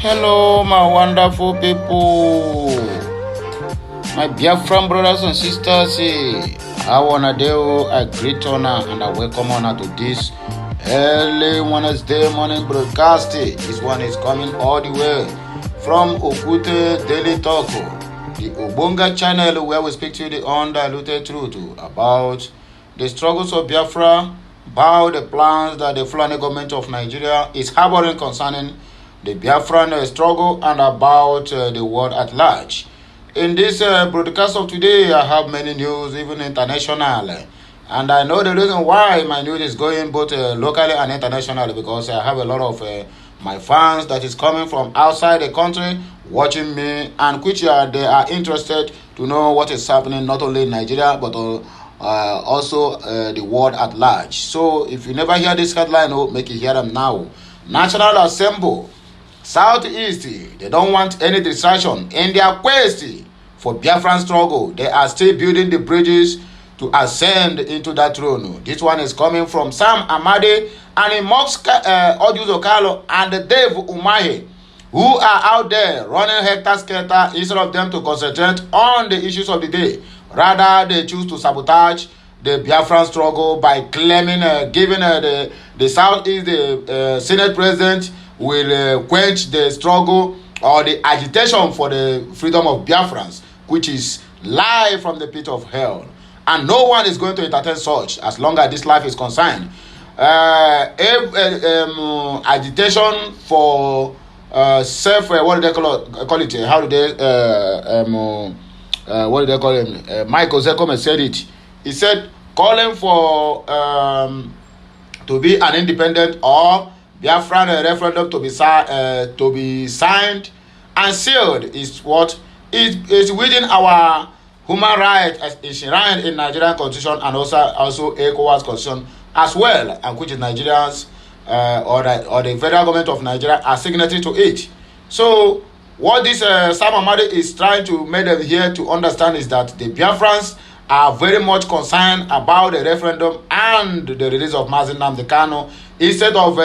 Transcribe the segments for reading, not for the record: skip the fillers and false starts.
Hello, my wonderful people, my Biafran brothers and sisters. I wanna do a great honor and a welcome honor to this early Wednesday morning broadcast. This one is coming all the way from Okute Daily Talk, the Obonga channel where we speak to you the undiluted truth about the struggles of Biafra, about the plans that the Fulani government of Nigeria is harboring concerning the Biafran struggle and about the world at large. In this broadcast of today, I have many news, even international. And I know the reason why my news is going both locally and internationally, because I have a lot of my fans that is coming from outside the country watching me, and which they are interested to know what is happening not only in Nigeria but also the world at large. So if you never hear this headline, make you hear them now. National Assembly Southeast, they don't want any distraction in their quest for Biafran struggle. They are still building the bridges to ascend into that throne. This one is coming from Sam Amade and Imox Odius Okalo and Dave Umahi, who are out there running hectare-skelter instead of them to concentrate on the issues of the day. Rather, they choose to sabotage the Biafran struggle by claiming, giving the Southeast the Senate president will quench the struggle or the agitation for the freedom of Biafrans, which is live from the pit of hell. And no one is going to entertain such as long as this life is concerned. Agitation for self, what do they call it? How do they, what do they call him? Michael Zekome said it. He said, calling for to be an independent or Biafran referendum to be signed and sealed is what is within our human rights as enshrined in Nigerian constitution and also ECOWAS constitution as well, and which is Nigerians or the federal government of Nigeria are signatory to it. So what this Sam Amade is trying to make them here to understand is that the Biafrans are very much concerned about the referendum and the release of Mazi Nnamdi Kanu, instead of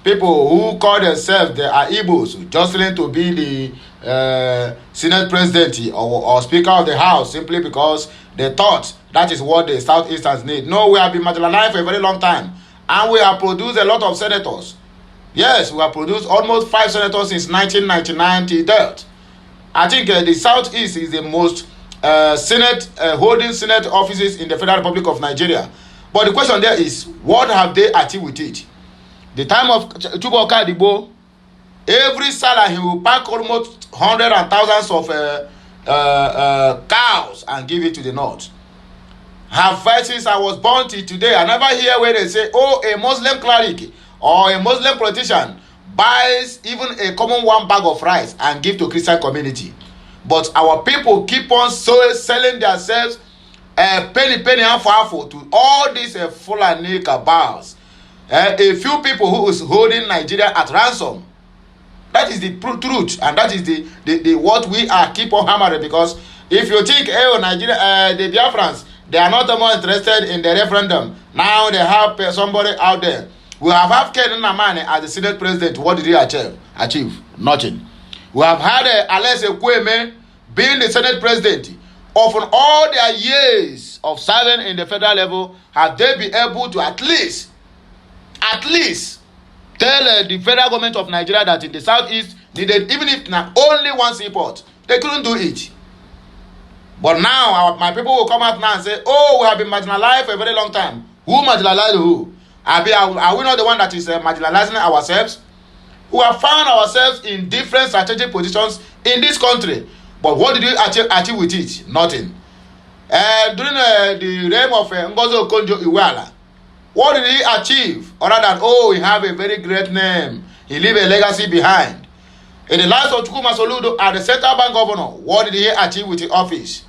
people who call themselves they are Igbos jostling to be the Senate president or Speaker of the House simply because they thought that is what the Southeasters need. No, we have been marginalized for a very long time, and we have produced a lot of senators. Yes, we have produced almost 5 senators since 1999 till date. I think the Southeast is the most holding Senate offices in the Federal Republic of Nigeria. But the question there is, what have they achieved with it? The time of Chukwuka Adibo, every Salah he will pack almost hundreds and thousands of cows and give it to the North. Have fight since I was born till today. I never hear where they say, oh, a Muslim cleric or a Muslim politician buys even a common 1 bag of rice and give to Christian community. But our people keep on selling themselves penny and half to all these Fulani cabals. A few people who is holding Nigeria at ransom. That is the truth, and that is the what we are keep on hammering. Because if you think, Nigeria, the Biafrans, they are not more interested in the referendum. Now they have somebody out there. We have Ken Nnamani as the Senate president. What did he achieve? Nothing. We have had Alex Ekweme being the Senate president. Of all their years of serving in the federal level, have they been able to at least tell the federal government of Nigeria that in the Southeast needed, even if not only one seaport? They couldn't do it. But now my people will come out now and say, oh, we have been marginalized for a very long time. Who marginalized who? Are we not the one that is marginalizing ourselves? We have found ourselves in different strategic positions in this country. But what did we achieve with it? Nothing. During the reign of Ngozi Okonjo-Iweala, what did he achieve? Other than, he have a very great name. He leave a legacy behind. In the lives of Chukwuma Soludo as the central bank governor, what did he achieve with the office?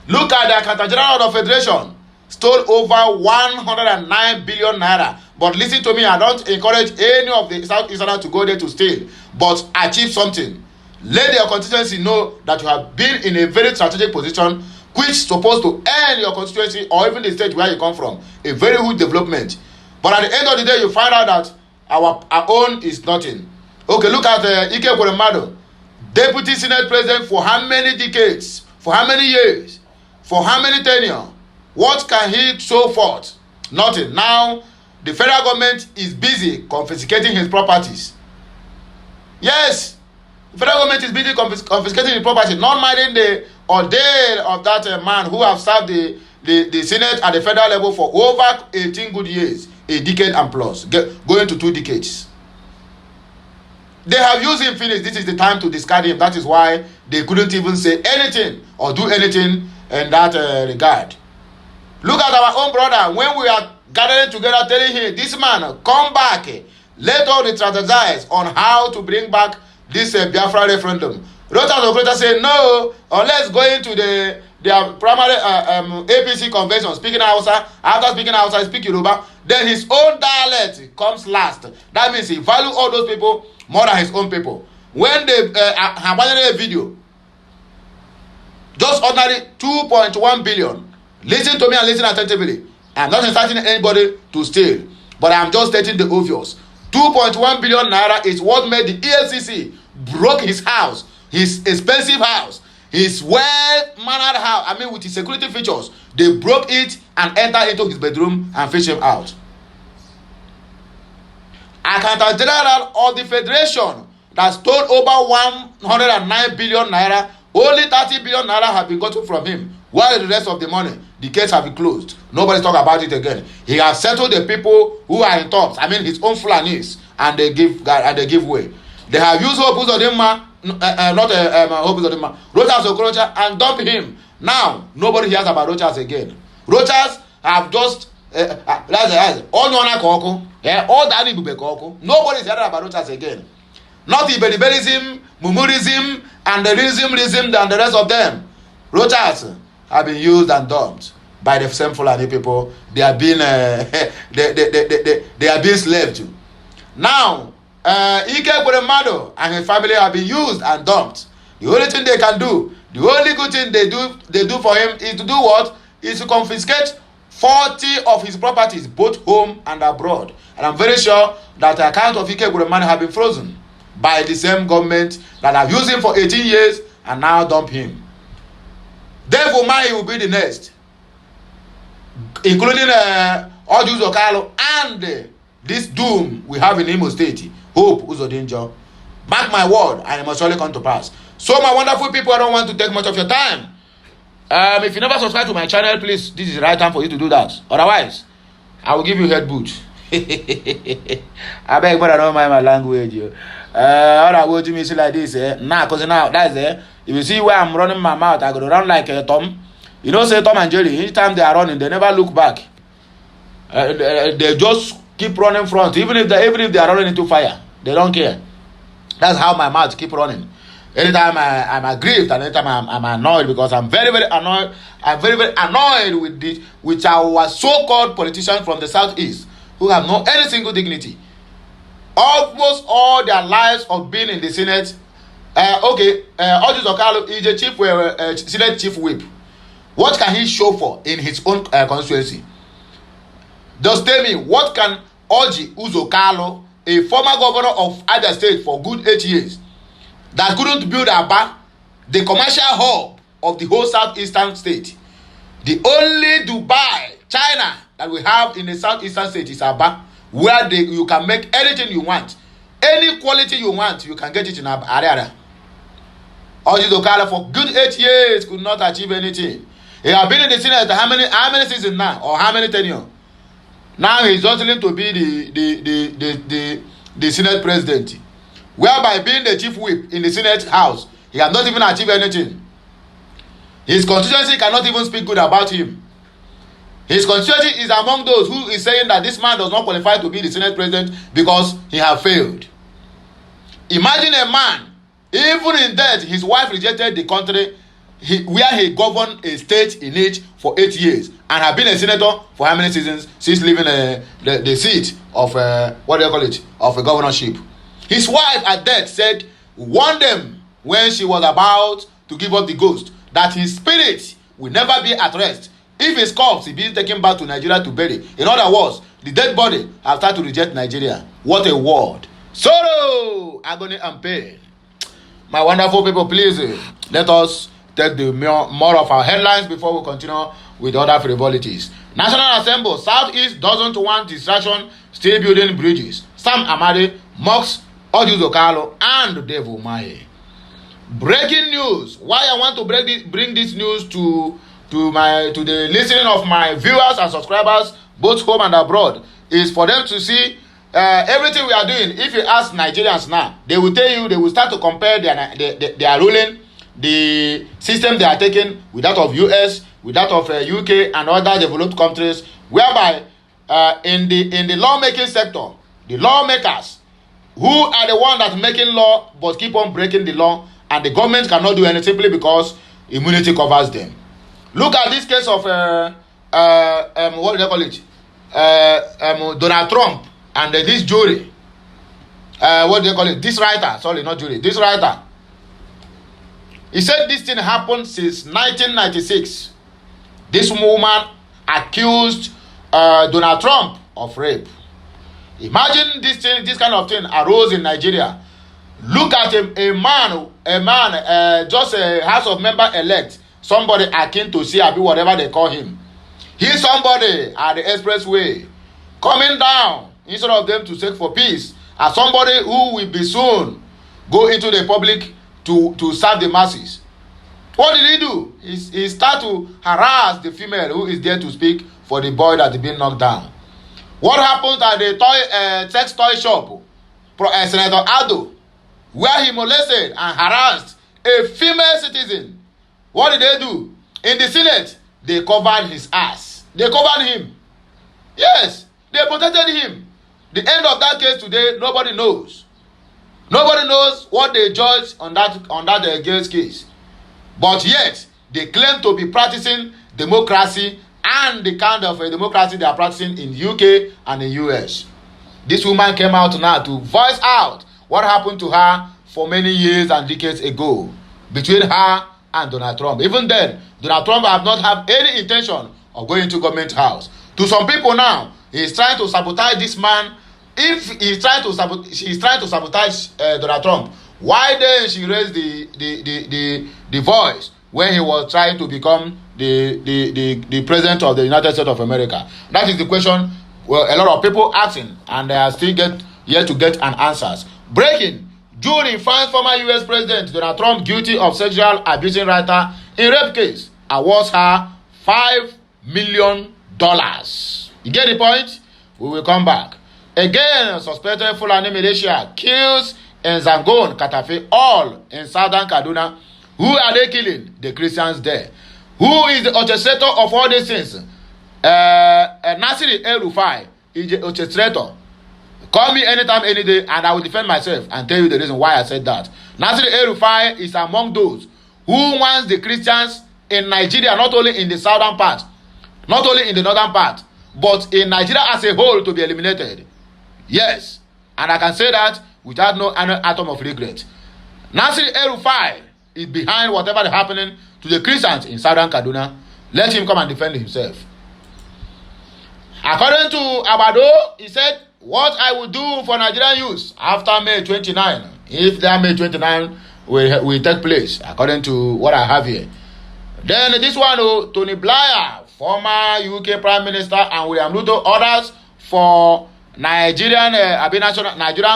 Look at the Accountant General of the Federation. Stole over 109 billion naira. But listen to me, I don't encourage any of the Southeasterners to go there to steal, but achieve something. Let your constituency know that you have been in a very strategic position which is supposed to earn your constituency or even the state where you come from a very good development. But at the end of the day, you find out that our own is nothing. Okay, look at Ike Ekweremadu, Deputy Senate President for how many decades? For how many years? For how many tenure? What can he show forth? Nothing. Now, the federal government is busy confiscating his properties. Yes, the federal government is busy confiscating his property, not minding the ordeal of that man who have served the Senate at the federal level for over 18 good years, a decade and plus, going to 2 decades. They have used him finish. This is the time to discard him. That is why they couldn't even say anything or do anything in that regard. Look at our own brother. When we are gathering together telling him, this man, come back. Let all the strategize on how to bring back this Biafra referendum. Rotas Okrota say no, unless going to their primary APC convention, speaking Hausa, after speaking Hausa, speak Yoruba, then his own dialect comes last. That means he value all those people more than his own people. When they have a video, just ordinary 2.1 billion. Listen to me and listen attentively. I'm not inciting anybody to steal, but I'm just stating the obvious. 2.1 billion naira is what made the EFCC broke his house, his expensive house, his well-mannered house. I mean, with his security features, they broke it and entered into his bedroom and fished him out. Accountant General of the Federation that stole over 109 billion naira, only 30 billion naira have been gotten from him, while the rest of the money, the case have been closed. Nobody's talking about it again. He has settled the people who are in top. I mean, his own Fulanis, and they give way. They have used Hope Uzodinma, Hope Uzodinma, Rochas Okorocha, and dump him. Now, nobody hears about Rochas again. Rochas have just all that nobody is hearing about Rochas again. Not Iberibelism, Mumurism, and the Rizim, and the rest of them. Rochas have been used and dumped by the same Fulani people. They are being they are being slaved to. Now, Ike Ekweremadu and his family have been used and dumped. The only thing they can do, the only good thing they do for him is to do what? Is to confiscate 40 of his properties, both home and abroad. And I'm very sure that the account of Ike Ekweremadu have been frozen by the same government that have used him for 18 years and now dump him. Therefore, Mai will be the next, including Ojus Okalo and this doom we have in Imo State, Hope Uzodinjo. Mark my word, and it must surely come to pass. So, my wonderful people, I don't want to take much of your time. If you never subscribe to my channel, please, this is the right time for you to do that. Otherwise, I will give you head boot. I beg, but I don't mind my language. All I go to me like this, because now that's if you see where I'm running my mouth, I go to run like Tom. You know, say Tom and Jerry, each time they are running, they never look back. They just keep running front, even if they are running into fire, they don't care. That's how my mouth keep running. Anytime I'm aggrieved and anytime I'm annoyed, because I'm very, very annoyed. I'm very, very annoyed with our so-called politicians from the southeast who have no any single dignity. Almost all their lives of being in the Senate. Ojus Okalo is a chief Senate chief whip. What can he show for in his own constituency? Just tell me, what can Ojus Okalo, a former governor of Abia State for good 8 years, that couldn't build Aba, the commercial hub of the whole southeastern state? The only Dubai, China that we have in the southeastern state is Aba, where you can make anything you want. Any quality you want, you can get it in Ariara. Ojus Okalo for good 8 years could not achieve anything. He has been in the Senate how many seasons now, or how many tenure? Now he's hustling to be the Senate president, whereby being the chief whip in the Senate House, he has not even achieved anything. His constituency cannot even speak good about him. His constituency is among those who is saying that this man does not qualify to be the Senate president because he has failed. Imagine a man, even in death, his wife rejected the country where he governed a state in it for 8 years and have been a senator for how many seasons since leaving the seat of of a governorship. His wife at death said, warned them when she was about to give up the ghost that his spirit will never be at rest if his corpse is being taken back to Nigeria to bury. In other words, the dead body have started to reject Nigeria. What a word. Sorrow, agony, and pain. My wonderful people, please let us take the more of our headlines before we continue with other frivolities. National Assembly, Southeast doesn't want distraction, still building bridges. Sam Amade mocks Odiuzo Carlo and Dave Umahi. Breaking news. Why I want to bring this news to the listening of my viewers and subscribers, both home and abroad, is for them to see everything we are doing. If you ask Nigerians now, they will tell you, they will start to compare their ruling, the system they are taking with that of US, with that of UK and other developed countries, whereby in the lawmaking sector, the lawmakers who are the one that's making law but keep on breaking the law, and the government cannot do anything simply because immunity covers them. Look at this case of what do they call it? Donald Trump and this jury. What do they call it? This writer. Sorry, not jury. This writer. He said this thing happened since 1996. This woman accused Donald Trump of rape. Imagine this kind of thing arose in Nigeria. Look at a man, just a House of Member elect, somebody akin to CRB, whatever they call him. He's somebody at the expressway coming down instead of them to seek for peace, as somebody who will be soon go into the public to serve the masses. What did he do? He start to harass the female who is there to speak for the boy that is being knocked down. What happened at the sex toy shop, Senator Ado, where he molested and harassed a female citizen? What did they do? In the Senate, they covered his ass. They covered him. Yes, they protected him. The end of that case today, nobody knows. Nobody knows what they judged on that girl's case. But yet, they claim to be practicing democracy and the kind of democracy they are practicing in UK and in US. This woman came out now to voice out what happened to her for many years and decades ago between her and Donald Trump. Even then, Donald Trump have not had any intention of going to government house. To some people now, he is trying to sabotage this man. If she's trying to sabotage Donald Trump, why then she raised the voice when he was trying to become the president of the United States of America? That is the question a lot of people asking, and they are still yet to get an answers. Breaking: jury finds former US President Donald Trump guilty of sexual abusing writer in rape case, awards her $5 million. You get the point? We will come back. Again, suspected Fulani militia kills in Zangon, Katafe, all in southern Kaduna. Who are they killing? The Christians there. Who is the orchestrator of all these things? Nasiri El-Rufai is the orchestrator. Call me anytime, any day, and I will defend myself and tell you the reason why I said that. Nasiri El-Rufai is among those who wants the Christians in Nigeria, not only in the southern part, not only in the northern part, but in Nigeria as a whole, to be eliminated. Yes, and I can say that without no atom of regret. Nasiri El-Rufai is behind whatever is happening to the Christians in southern Kaduna. Let him come and defend himself. According to Abado, he said, what I will do for Nigerian youth after May 29, if that May 29 will take place, according to what I have here. Then this one, Tony Blair, former UK Prime Minister, and William Ruto, others for Nigerian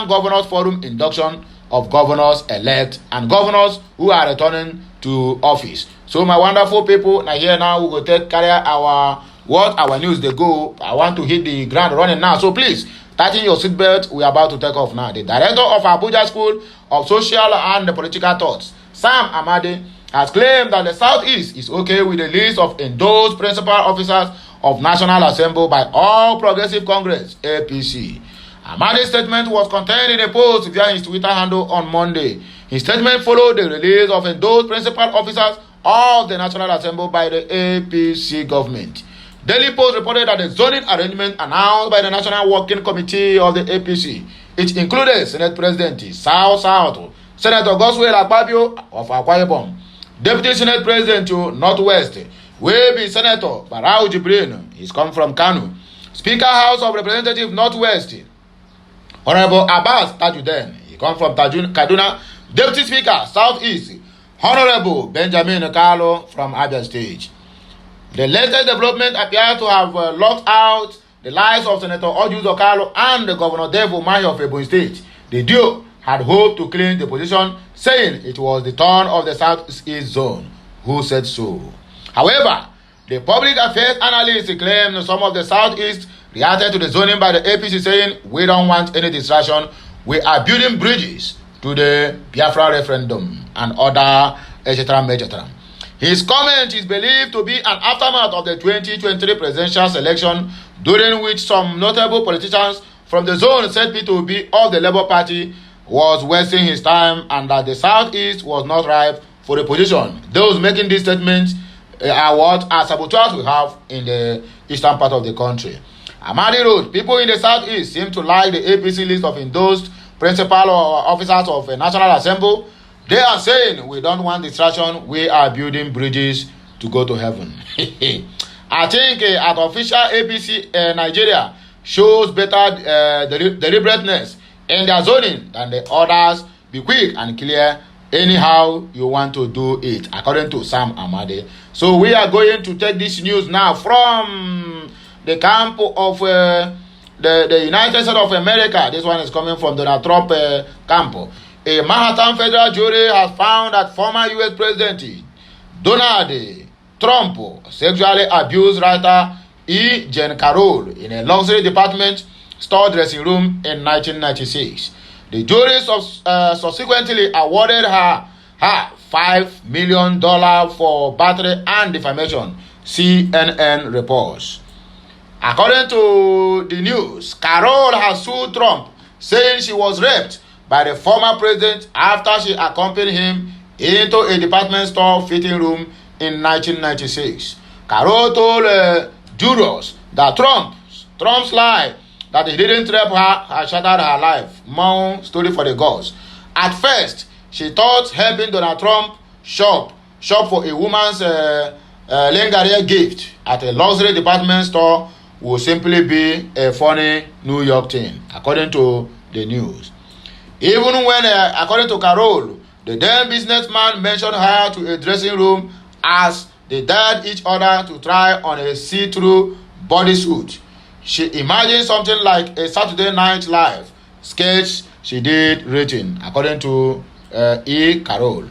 Governors Forum induction of governors elect and governors who are returning to office. So my wonderful people, now here now we go carry our news they go. I want to hit the ground running now. So please, tighten your seatbelt. We are about to take off now. The director of Abuja School of Social and Political Thoughts, Sam Amade, has claimed that the Southeast is okay with the list of endorsed principal officers of National Assembly by All Progressive Congress, APC. Amade's statement was contained in a post via his Twitter handle on Monday. His statement followed the release of endorsed principal officers of the National Assembly by the APC government. Daily Post reported that the zoning arrangement announced by the National Working Committee of the APC, it included Senate President South, Senator Goswell Akpabio of Akwa Ibom, Deputy Senate President Northwest, will be Senator Barau Jibrin, he's come from Kano, Speaker House of Representatives Northwest, Honorable Abbas Tajuden, he comes from Kaduna. Deputy Speaker, Southeast, Honorable Benjamin Carlo from Abia State. The latest development appears to have locked out the lives of Senator Ojus Okalo and the Governor Dave Umahi of Ebonyi State. The duo had hoped to clean the position, saying it was the turn of the Southeast zone. Who said so? However, the public affairs analysts claim some of the Southeast reacted to the zoning by the APC, saying, "We don't want any distraction. We are building bridges to the Biafra referendum," and other etc. His comment is believed to be an aftermath of the 2023 presidential election, during which some notable politicians from the zone said P2B of the Labour Party was wasting his time and that the Southeast was not ripe for the position. Those making these statements are what are saboteurs we have in the eastern part of the country. Amadi wrote, people in the Southeast seem to like the APC list of endorsed principal or officers of a National Assembly. They are saying, we don't want distraction, we are building bridges to go to heaven. I think at official APC Nigeria shows better deliberateness in their zoning than the others. Be quick and clear anyhow you want to do it, according to Sam Amade. So we are going to take this news now from the camp of the United States of America. This one is coming from Donald Trump camp. A Manhattan federal jury has found that former U.S. President Donald Trump sexually abused writer E. Jean Carroll in a luxury department store dressing room in 1996. The jury subsequently awarded her $5 million for battery and defamation, CNN reports. According to the news, Carroll has sued Trump, saying she was raped by the former president after she accompanied him into a department store fitting room in 1996. Carroll told jurors that Trump's lie that he didn't rape her had shattered her life. More story for the gods. At first, she thought helping Donald Trump shop for a woman's lingerie gift at a luxury department store would simply be a funny New York thing, according to the news. Even when, according to Carroll, the then businessman mentioned her to a dressing room as they dared each other to try on a see-through bodysuit. She imagined something like a Saturday Night Live sketch she did written, according to E. Carroll.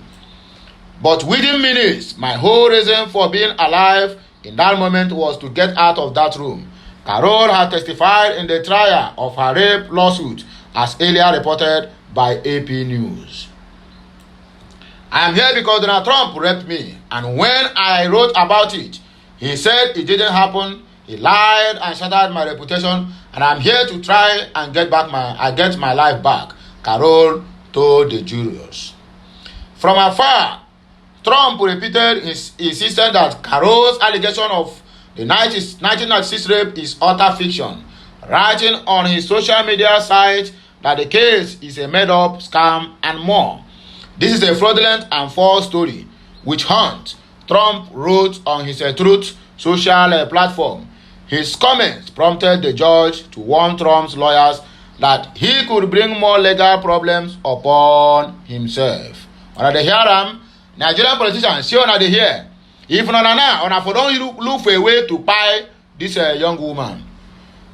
But within minutes, my whole reason for being alive in that moment was to get out of that room. Carroll had testified in the trial of her rape lawsuit, as earlier reported by AP News. I am here because Donald Trump raped me, and when I wrote about it, he said it didn't happen. He lied and shattered my reputation, and I'm here to try and get my life back, Carroll told the jurors. From afar, Trump repeated his insistence that Carroll's allegation of the 1996 rape is utter fiction, writing on his social media site that the case is a made-up scam and more. This is a fraudulent and false story, which hunt, Trump wrote on his Truth social platform. His comments prompted the judge to warn Trump's lawyers that he could bring more legal problems upon himself. When they hear Nigerian politicians, see when they hear, if una for don't look for a way to buy this young woman.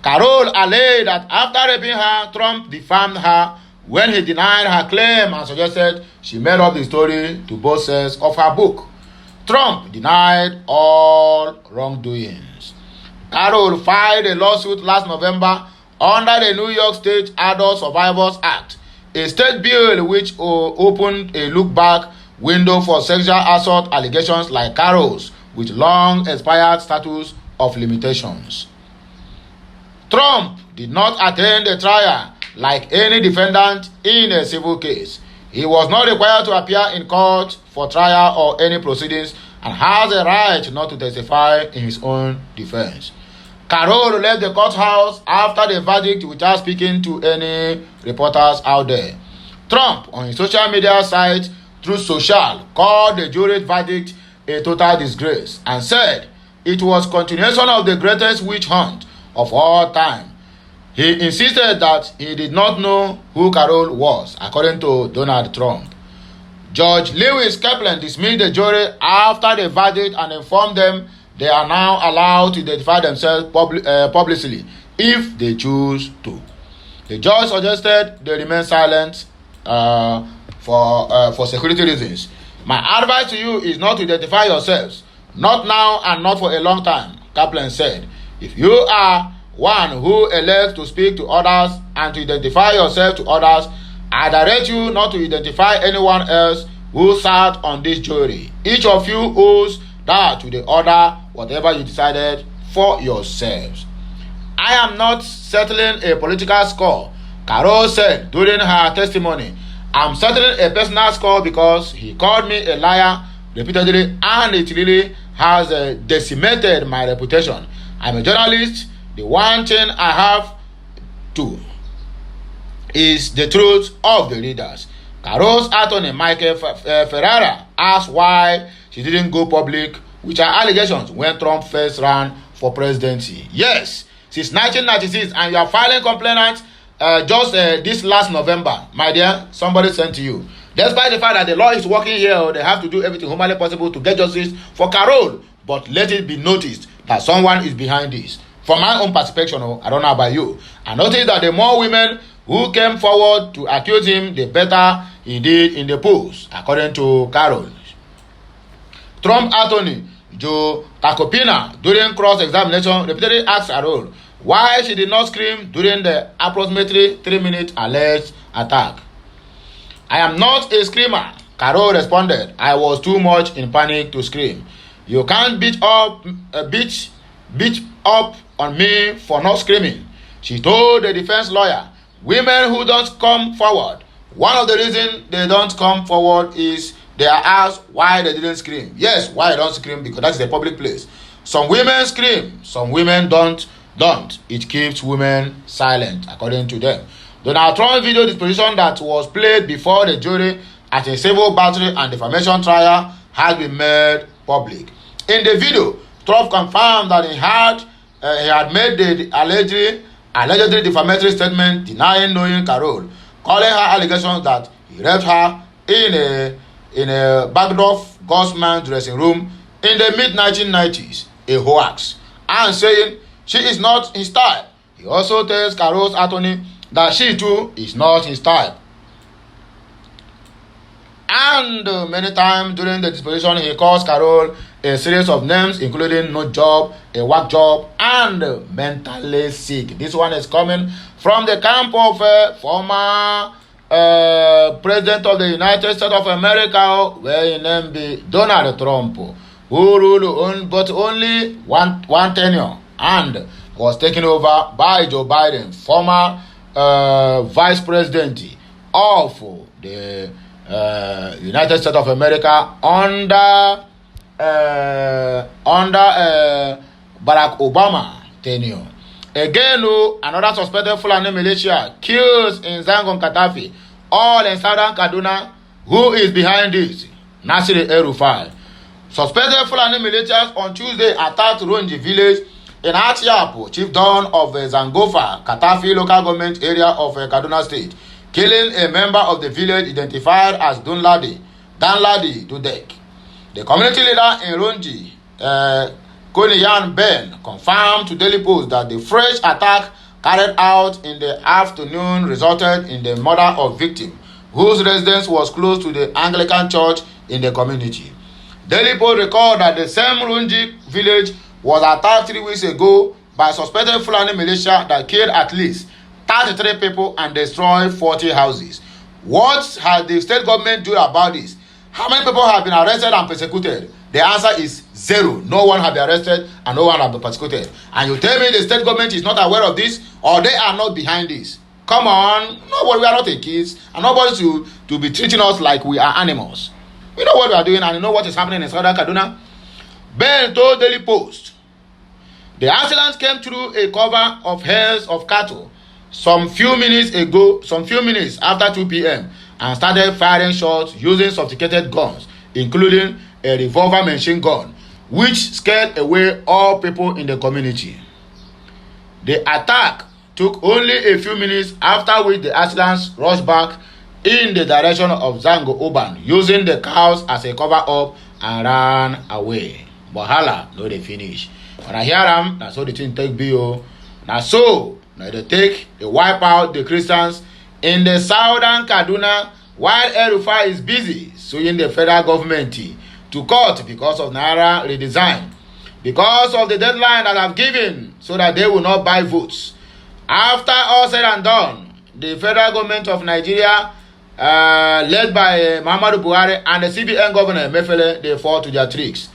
Carroll alleged that after raping her, Trump defamed her when he denied her claim and suggested she made up the story to both sides of her book. Trump denied all wrongdoings. Carroll filed a lawsuit last November under the New York State Adult Survivors Act, a state bill which opened a look-back window for sexual assault allegations like Carroll's with long expired statute of limitations. Trump did not attend the trial like any defendant in a civil case. He was not required to appear in court for trial or any proceedings and has a right not to testify in his own defense. Carroll left the courthouse after the verdict without speaking to any reporters out there. Trump, on his social media site, Truth Social, called the jury's verdict a total disgrace and said it was continuation of the greatest witch hunt of all time. He insisted that he did not know who Carol was, according to Donald Trump. Judge Lewis Kaplan dismissed the jury after the verdict and informed them they are now allowed to identify themselves publicly if they choose to. The judge suggested they remain silent for security reasons. My advice to you is not to identify yourselves, not now and not for a long time, Kaplan said. If you are one who elects to speak to others and to identify yourself to others, I direct you not to identify anyone else who sat on this jury. Each of you owes that to the other, whatever you decided for yourselves. I am not settling a political score, Carol said during her testimony. I'm settling a personal score because he called me a liar repeatedly and it really has decimated my reputation. I'm a journalist. The one thing I have to is the truth of the leaders. Carol's attorney, Michael Ferrara, asked why she didn't go public with her allegations when Trump first ran for presidency. Yes, since 1996, and you are filing complaints just this last November, my dear, somebody sent to you. Despite the fact that the law is working here, they have to do everything humanly possible to get justice for Carol. But let it be noticed that someone is behind this. From my own perspective, I don't know about you, I noticed that the more women who came forward to accuse him, the better he did in the polls, according to Carol. Trump attorney Joe Tacopina, during cross-examination, repeatedly asked Carol why she did not scream during the approximately 3-minute alleged attack. I am not a screamer, Carol responded. I was too much in panic to scream. You can't beat up on me for not screaming, she told the defense lawyer. Women who don't come forward, one of the reasons they don't come forward is they are asked why they didn't scream. Yes, why they don't scream? Because that's a public place. Some women scream, some women don't. It keeps women silent, according to them. Donald Trump's video disposition that was played before the jury at a civil battery and defamation trial has been made public. In the video, Trump confirmed that he had made the allegedly defamatory statement denying knowing Carol, calling her allegations that he raped her in a Baghdad Gosman dressing room in the mid-1990s, a hoax, and saying she is not his type. He also tells Carol's attorney that she too is not his type. And many times during the disposition, he calls Carol a series of names, including no job, a whack job, and mentally sick. This one is coming from the camp of former President of the United States of America, where his name be Donald Trump, who ruled but only one tenure and was taken over by Joe Biden, former vice president of the United States of America under Barack Obama tenure. Again, another suspected Fulani militia kills in Zangon Katafi, all in southern Kaduna. Who is behind this? Nass El-Rufai. Suspected Fulani militias on Tuesday attacked Ronji village in Atiapo, chiefdom of Zangofa, Katafi local government area of Kaduna state, killing a member of the village identified as Danladi Dudek. The community leader in Ronji, Koniyan Ben, confirmed to Daily Post that the fresh attack carried out in the afternoon resulted in the murder of victim, whose residence was close to the Anglican church in the community. Daily Post recalled that the same Ronji village was attacked 3 weeks ago by suspected Fulani militia that killed at least 33 people and destroyed 40 houses. What has the state government do about this? How many people have been arrested and persecuted? The answer is 0. No one has been arrested and no one has been persecuted. And you tell me the state government is not aware of this, or they are not behind this? Come on, nobody, we are not a kids, and nobody to be treating us like we are animals. We know what we are doing and we know what is happening in southern Kaduna. Ben told Daily Post, the accident came through a cover of herds of cattle some few minutes after 2 p.m. and started firing shots using sophisticated guns, including a revolver machine gun, which scared away all people in the community. The attack took only a few minutes, after which the assailants rushed back in the direction of Zango Oban, using the cows as a cover-up, and ran away. Wahala no dey finish. When I hear am, na so the thing take be o. Na so na dey wipe out the Christians in the southern Kaduna, while El-Rufai is busy suing the federal government to court because of Naira redesign, because of the deadline that I've given, so that they will not buy votes. After all said and done, the federal government of Nigeria, led by Muhammadu Buhari, and the CBN governor Mefele, they fall to their tricks.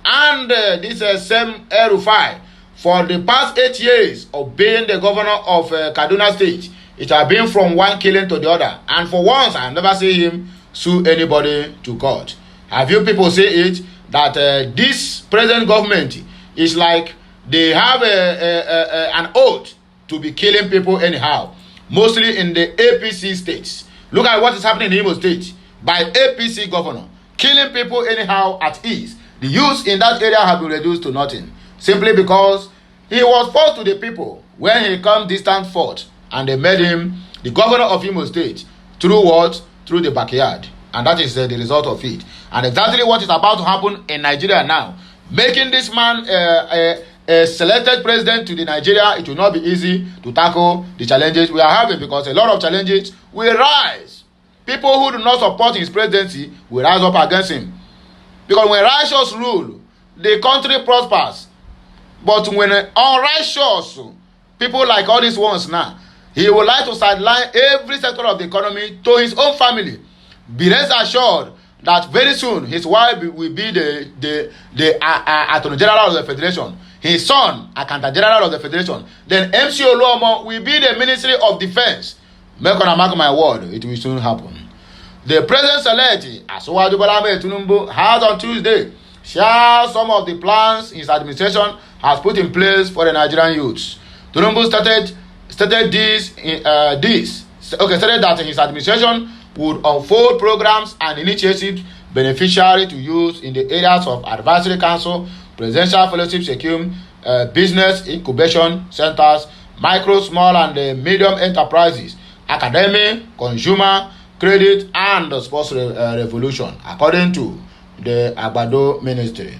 And this same El-Rufai, for the past 8 years of being the governor of Kaduna State, it has been from one killing to the other. And for once, I never see him sue anybody to court. Have you people say it, that this present government is like they have an oath to be killing people anyhow, mostly in the APC states. Look at what is happening in Imo State by APC governor, killing people anyhow at ease. The youth in that area have been reduced to nothing, simply because he was forced to the people when he come distant forth, and they made him the governor of Imo State through what? Through the backyard. And that is the result of it. And exactly what is about to happen in Nigeria now, making this man a selected president to the Nigeria. It will not be easy to tackle the challenges we are having, because a lot of challenges will rise. People who do not support his presidency will rise up against him. Because when righteous rule, the country prospers. But when unrighteous people like all these ones now, he would like to sideline every sector of the economy to his own family. Be rest assured that very soon his wife will be the Attorney General of the Federation. His son, Accountant General of the Federation. Then MC Oluomo will be the Ministry of Defense. Make my word, it will soon happen. The President-elect, Asiwaju Bola Ahmed Tinubu, has on Tuesday shared some of the plans his administration has put in place for the Nigerian youths. Tinubu stated that his administration would unfold programs and initiatives beneficiary to youth in the areas of advisory council, presidential fellowship scheme, business incubation centers, micro, small, and medium enterprises, academic, consumer, credit, and the sports revolution, according to the Agbado ministry.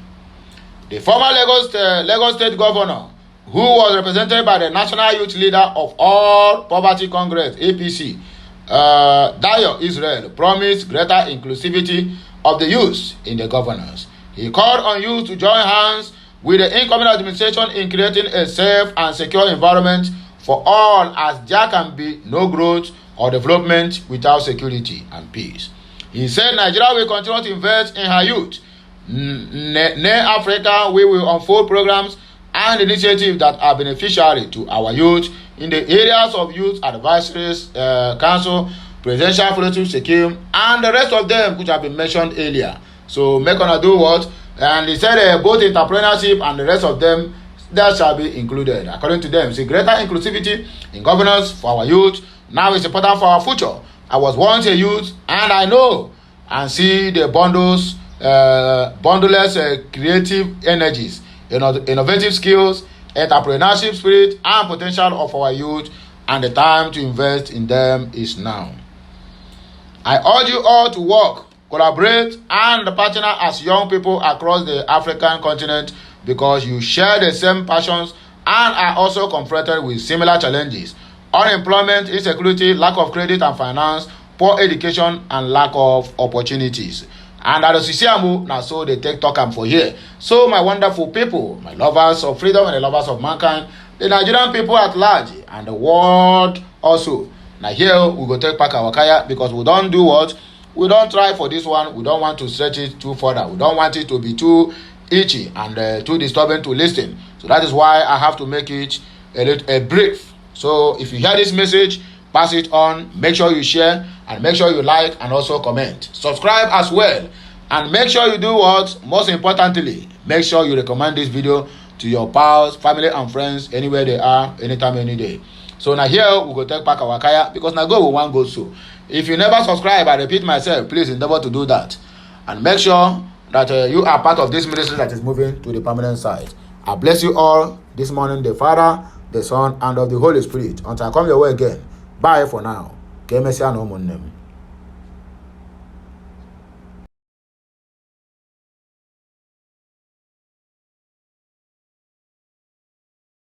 The former Lagos State governor, who was represented by the national youth leader of All Poverty Congress, APC, Dayo Israel, promised greater inclusivity of the youth in the governance. He called on youth to join hands with the incoming administration in creating a safe and secure environment for all, as there can be no growth or development without security and peace. He said Nigeria will continue to invest in her youth. Near Africa, we will unfold programs and initiatives that are beneficiary to our youth in the areas of youth advisories, council, presidential fellowship scheme, and the rest of them which have been mentioned earlier. So make on do what? And he said both entrepreneurship and the rest of them, that shall be included. According to them, see, greater inclusivity in governance for our youth now is important for our future. I was once a youth, and I know and see the bundleless creative energies, innovative skills, entrepreneurship spirit, and potential of our youth, and the time to invest in them is now. I urge you all to work, collaborate, and partner as young people across the African continent, because you share the same passions and are also confronted with similar challenges: unemployment, insecurity, lack of credit and finance, poor education, and lack of opportunities. And at the Sisiamu, now so they take talk for here. So my wonderful people, my lovers of freedom and the lovers of mankind, the Nigerian people at large, and the world also. Now here we go take back our kaya, because we don't do what? We don't try for this one. We don't want to stretch it too further. We don't want it to be too itchy and too disturbing to listen. So that is why I have to make it a brief. So if you hear this message, pass it on. Make sure you share, and make sure you like and also comment. Subscribe as well, and make sure you do what? Most importantly, make sure you recommend this video to your pals, family, and friends anywhere they are, anytime, any day. So now here we go take back our kaya, because now go we want go so. If you never subscribe, I repeat myself, please endeavor to do that, and make sure that you are part of this ministry that is moving to the permanent side. I bless you all this morning, the Father, the Son, and of the Holy Spirit. Until I come your way again. Bye for now.